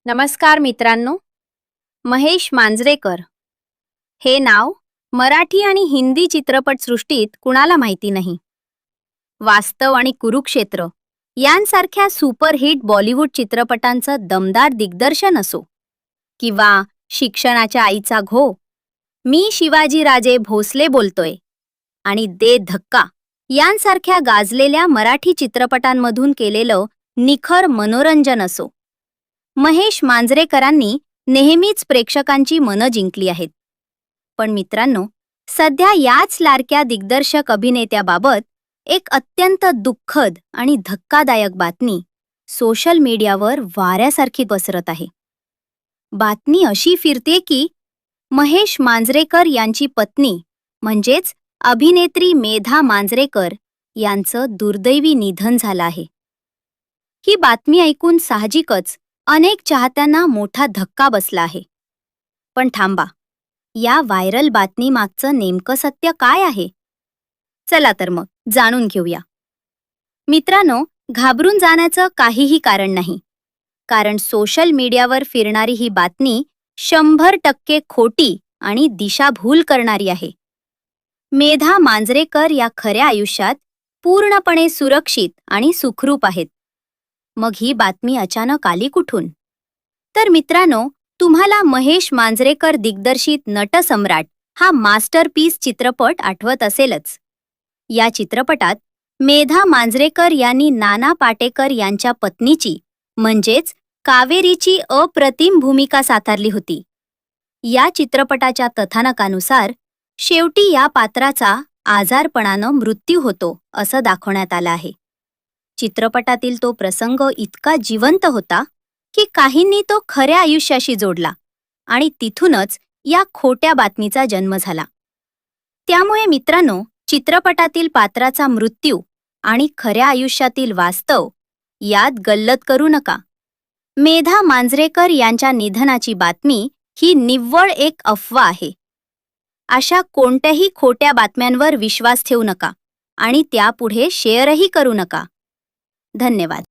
नमस्कार मित्रांनो. महेश मांजरेकर हे नाव मराठी आणि हिंदी चित्रपटसृष्टीत कुणाला माहिती नाही. वास्तव आणि कुरुक्षेत्र यांसारख्या सुपरहिट बॉलिवूड चित्रपटांचं दमदार दिग्दर्शन असो किंवा शिक्षणाच्या आईचा घो, मी शिवाजीराजे भोसले बोलतोय, आणि दे धक्का यांसारख्या गाजलेल्या मराठी चित्रपटांमधून केलेलं निखर मनोरंजन असो, महेश मांजरेकरांनी नेहमीच प्रेक्षकांची मनं जिंकली आहेत. पण मित्रांनो, सध्या याच लाडक्या दिग्दर्शक अभिनेत्याबाबत एक अत्यंत दुःखद आणि धक्कादायक बातमी सोशल मीडियावर वाऱ्यासारखी पसरत आहे. बातमी अशी फिरते की महेश मांजरेकर यांची पत्नी म्हणजेच अभिनेत्री मेधा मांजरेकर यांचं दुर्दैवी निधन झालं आहे. ही बातमी ऐकून साहजिकच अनेक चाहत्यांना मोठा धक्का बसला आहे. पण थांबा, या व्हायरल बातमीमागचं नेमकं सत्य काय आहे? चला तर मग जाणून घेऊया. मित्रांनो, घाबरून जाण्याचं काहीही कारण नाही, कारण सोशल मीडियावर फिरणारी ही बातमी 100% खोटी आणि दिशाभूल करणारी आहे. मेधा मांजरेकर या खऱ्या आयुष्यात पूर्णपणे सुरक्षित आणि सुखरूप आहेत. मग ही बातमी अचानक आली कुठून? तर मित्रांनो, तुम्हाला महेश मांजरेकर दिग्दर्शित नटसम्राट हा मास्टरपीस चित्रपट आठवत असेलच. या चित्रपटात मेधा मांजरेकर यांनी नाना पाटेकर यांच्या पत्नीची म्हणजेच कावेरीची अप्रतिम भूमिका साकारली होती. या चित्रपटाच्या कथानकानुसार शेवटी या पात्राचा आजारपणानं मृत्यू होतो असं दाखवण्यात आलं आहे. चित्रपटातील तो प्रसंग इतका जिवंत होता की काहींनी तो खऱ्या आयुष्याशी जोडला आणि तिथूनच या खोट्या बातमीचा जन्म झाला. त्यामुळे मित्रांनो, चित्रपटातील पात्राचा मृत्यू आणि खऱ्या आयुष्यातील वास्तव यात गल्लत करू नका. मेधा मांजरेकर यांच्या निधनाची बातमी ही निव्वळ एक अफवा आहे. अशा कोणत्याही खोट्या बातम्यांवर विश्वास ठेवू नका आणि त्यापुढे शेअरही करू नका. धन्यवाद.